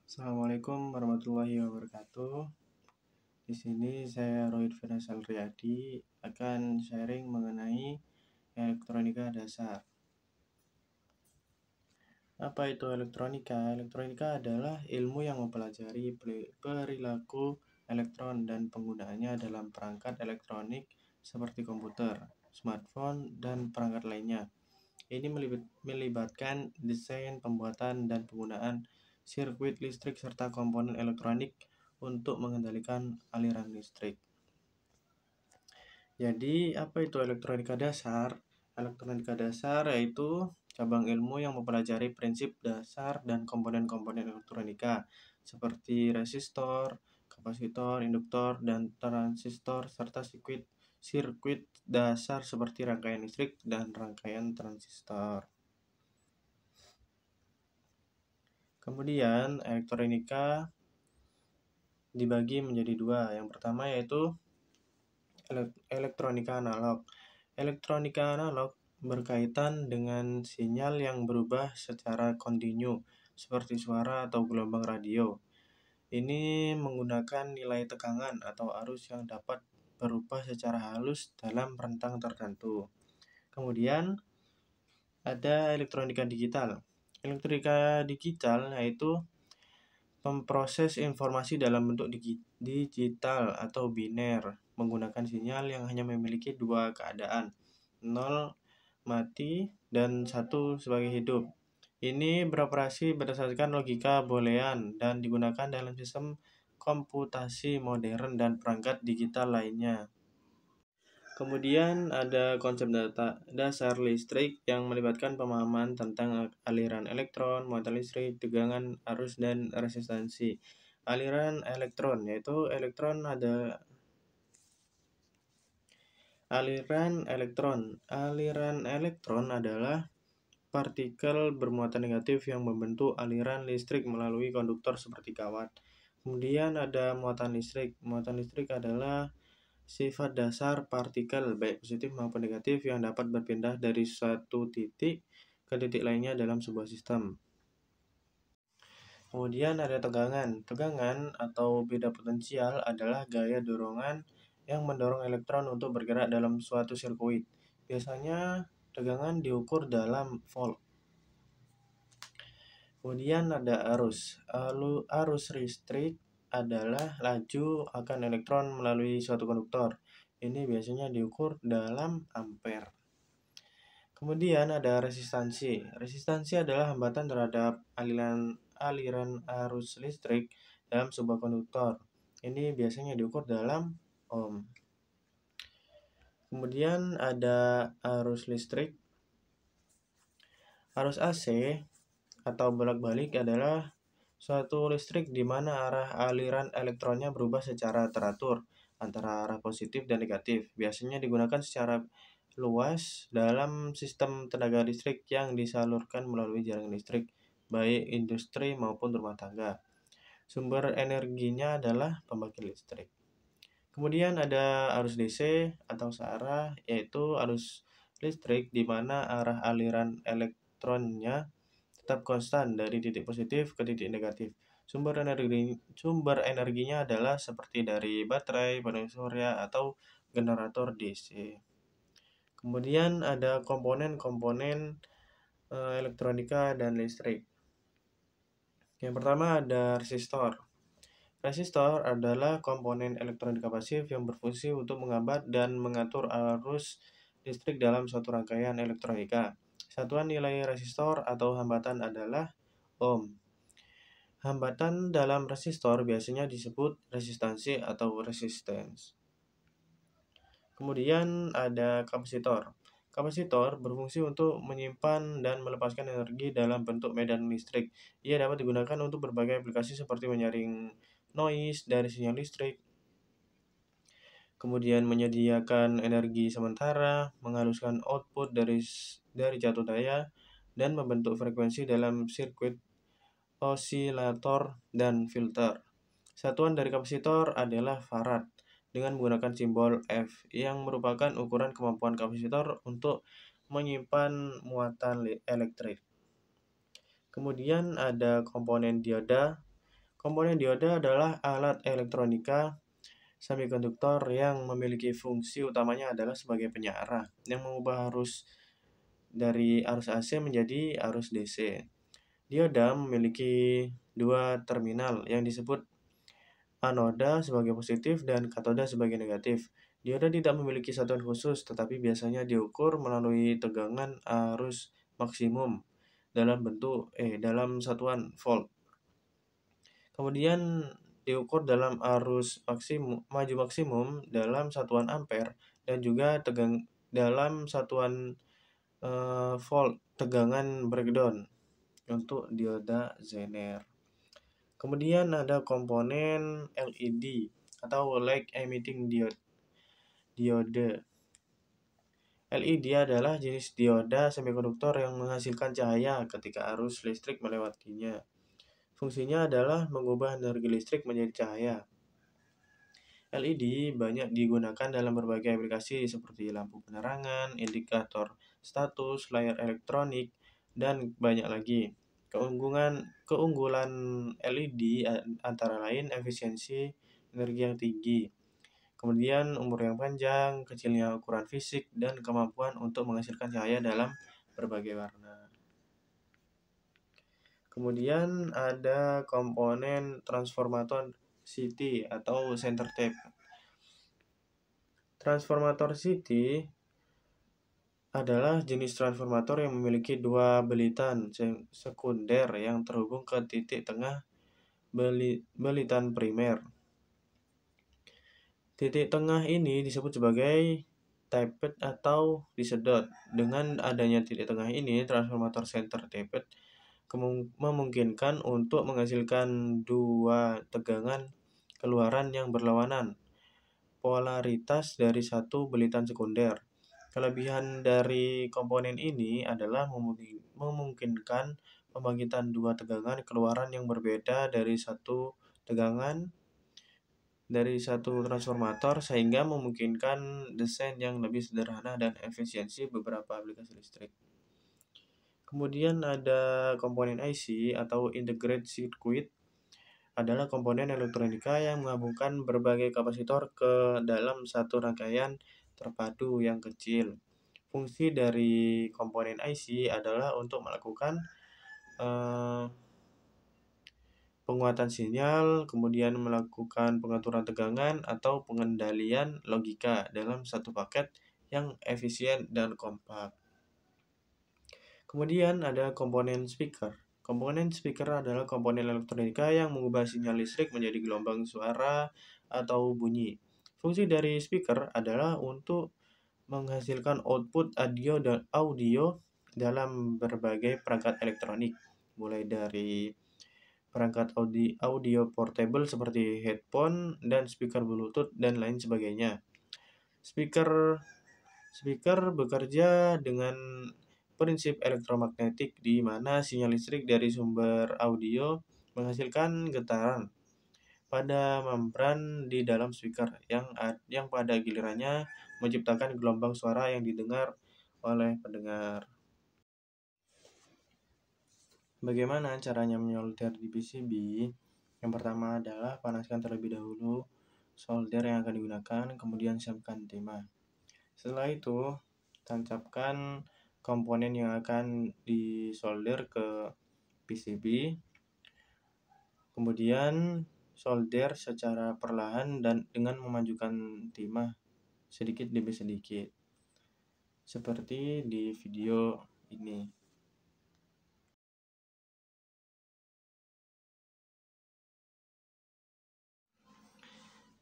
Assalamualaikum warahmatullahi wabarakatuh. Di sini saya Rohit Firasal Riyadi akan sharing mengenai elektronika dasar. Apa itu elektronika? Elektronika adalah ilmu yang mempelajari perilaku elektron dan penggunaannya dalam perangkat elektronik seperti komputer, smartphone, dan perangkat lainnya. Ini melibatkan desain, pembuatan, dan penggunaan sirkuit listrik serta komponen elektronik untuk mengendalikan aliran listrik. Jadi, apa itu elektronika dasar? Elektronika dasar yaitu cabang ilmu yang mempelajari prinsip dasar dan komponen-komponen elektronika seperti resistor, kapasitor, induktor, dan transistor serta sirkuit dasar seperti rangkaian listrik dan rangkaian transistor. Kemudian, elektronika dibagi menjadi dua. Yang pertama yaitu elektronika analog. Elektronika analog berkaitan dengan sinyal yang berubah secara kontinu, seperti suara atau gelombang radio. Ini menggunakan nilai tegangan atau arus yang dapat berubah secara halus dalam rentang tertentu. Kemudian, ada elektronika digital. Elektronika digital yaitu memproses informasi dalam bentuk digital atau biner menggunakan sinyal yang hanya memiliki dua keadaan, 0 mati dan 1 sebagai hidup. Ini beroperasi berdasarkan logika boolean dan digunakan dalam sistem komputasi modern dan perangkat digital lainnya. Kemudian ada konsep dasar listrik yang melibatkan pemahaman tentang aliran elektron, muatan listrik, tegangan, arus, dan resistansi. Aliran elektron yaitu Aliran elektron adalah partikel bermuatan negatif yang membentuk aliran listrik melalui konduktor seperti kawat. Kemudian ada muatan listrik. Muatan listrik adalah sifat dasar partikel baik positif maupun negatif yang dapat berpindah dari satu titik ke titik lainnya dalam sebuah sistem. Kemudian ada tegangan. Tegangan atau beda potensial adalah gaya dorongan yang mendorong elektron untuk bergerak dalam suatu sirkuit. Biasanya tegangan diukur dalam volt. Kemudian ada arus. Arus listrik adalah laju akan elektron melalui suatu konduktor. Ini biasanya diukur dalam ampere. Kemudian ada resistansi. Resistansi adalah hambatan terhadap aliran arus listrik dalam sebuah konduktor. Ini biasanya diukur dalam ohm. Kemudian ada arus listrik. Arus AC atau bolak-balik adalah suatu listrik di mana arah aliran elektronnya berubah secara teratur antara arah positif dan negatif. Biasanya digunakan secara luas dalam sistem tenaga listrik yang disalurkan melalui jaringan listrik, baik industri maupun rumah tangga. Sumber energinya adalah pembangkit listrik. Kemudian ada arus DC atau searah, yaitu arus listrik di mana arah aliran elektronnya tetap konstan dari titik positif ke titik negatif. Sumber energinya adalah seperti dari baterai, panel surya, atau generator DC. Kemudian ada komponen-komponen elektronika dan listrik. Yang pertama ada resistor. Resistor adalah komponen elektronika pasif yang berfungsi untuk menghambat dan mengatur arus listrik dalam suatu rangkaian elektronika. Satuan nilai resistor atau hambatan adalah ohm. Hambatan dalam resistor biasanya disebut resistansi atau resistance. Kemudian ada kapasitor. Kapasitor berfungsi untuk menyimpan dan melepaskan energi dalam bentuk medan listrik. Ia dapat digunakan untuk berbagai aplikasi seperti menyaring noise dari sinyal listrik, kemudian menyediakan energi sementara, menghaluskan output dari jatuh daya, dan membentuk frekuensi dalam sirkuit osilator dan filter. Satuan dari kapasitor adalah farad dengan menggunakan simbol F yang merupakan ukuran kemampuan kapasitor untuk menyimpan muatan elektrik. Kemudian ada komponen dioda. Komponen dioda adalah alat elektronika semikonduktor yang memiliki fungsi utamanya adalah sebagai penyarah yang mengubah arus dari arus AC menjadi arus DC. Dioda memiliki dua terminal yang disebut anoda sebagai positif dan katoda sebagai negatif. Dioda tidak memiliki satuan khusus, tetapi biasanya diukur melalui tegangan arus maksimum dalam satuan volt. Kemudian diukur dalam arus maju maksimum dalam satuan ampere dan juga dalam satuan volt tegangan breakdown untuk dioda Zener. Kemudian ada komponen LED atau light emitting diode. LED adalah jenis dioda semikonduktor yang menghasilkan cahaya ketika arus listrik melewatinya. Fungsinya adalah mengubah energi listrik menjadi cahaya. LED banyak digunakan dalam berbagai aplikasi seperti lampu penerangan, indikator status, layar elektronik, dan banyak lagi. Keunggulan LED antara lain efisiensi energi yang tinggi, kemudian umur yang panjang, kecilnya ukuran fisik, dan kemampuan untuk menghasilkan cahaya dalam berbagai warna. Kemudian ada komponen transformator CT atau center tape. Transformator CT adalah jenis transformator yang memiliki dua belitan sekunder yang terhubung ke titik tengah belitan primer. Titik tengah ini disebut sebagai tapped atau disedot. Dengan adanya titik tengah ini, transformator center tapped memungkinkan untuk menghasilkan dua tegangan keluaran yang berlawanan polaritas dari satu belitan sekunder. Kelebihan dari komponen ini adalah memungkinkan pembangkitan dua tegangan keluaran yang berbeda dari satu transformator sehingga memungkinkan desain yang lebih sederhana dan efisiensi beberapa aplikasi listrik. Kemudian ada komponen IC atau integrated circuit adalah komponen elektronika yang menggabungkan berbagai kapasitor ke dalam satu rangkaian terpadu yang kecil. Fungsi dari komponen IC adalah untuk melakukan penguatan sinyal, kemudian melakukan pengaturan tegangan atau pengendalian logika dalam satu paket yang efisien dan kompak. Kemudian ada komponen speaker. Komponen speaker adalah komponen elektronika yang mengubah sinyal listrik menjadi gelombang suara atau bunyi. Fungsi dari speaker adalah untuk menghasilkan output audio dalam berbagai perangkat elektronik, mulai dari perangkat audio portable seperti headphone dan speaker Bluetooth dan lain sebagainya. Speaker bekerja dengan prinsip elektromagnetik di mana sinyal listrik dari sumber audio menghasilkan getaran pada membran di dalam speaker yang pada gilirannya menciptakan gelombang suara yang didengar oleh pendengar. Bagaimana caranya menyolder di PCB? Yang pertama adalah panaskan terlebih dahulu solder yang akan digunakan, kemudian siapkan timah. Setelah itu, tancapkan komponen yang akan disolder ke PCB. Kemudian solder secara perlahan dan dengan memajukan timah sedikit demi sedikit. Seperti di video ini.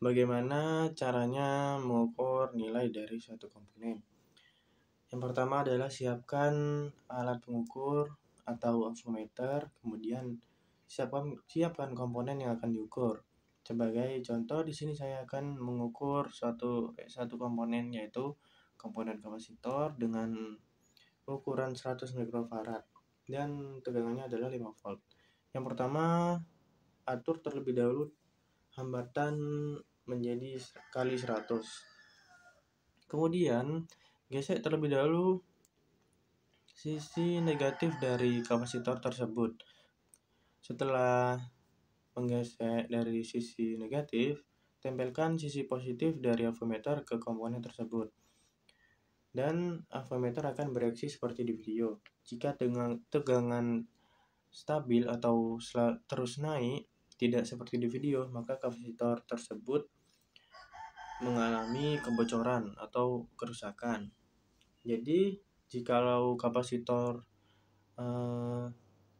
Bagaimana caranya mengukur nilai dari suatu komponen? Yang pertama adalah siapkan alat pengukur atau ohmmeter, kemudian siapkan komponen yang akan diukur. Sebagai contoh, di sini saya akan mengukur satu komponen, yaitu komponen kapasitor dengan ukuran 100 mikrofarad dan tegangannya adalah 5 volt. Yang pertama, atur terlebih dahulu hambatan menjadi kali 100. Kemudian, gesek terlebih dahulu sisi negatif dari kapasitor tersebut. Setelah menggesek dari sisi negatif, tempelkan sisi positif dari avometer ke komponen tersebut. Dan avometer akan bereaksi seperti di video. Jika tegangan stabil atau terus naik, tidak seperti di video, maka kapasitor tersebut mengalami kebocoran atau kerusakan. Jadi, jikalau kapasitor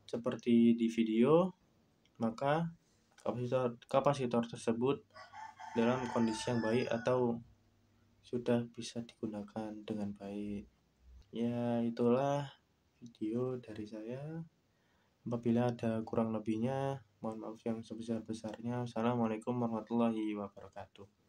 seperti di video, maka kapasitor tersebut dalam kondisi yang baik atau sudah bisa digunakan dengan baik. Ya, itulah video dari saya. Apabila ada kurang lebihnya, mohon maaf yang sebesar-besarnya. Assalamualaikum warahmatullahi wabarakatuh.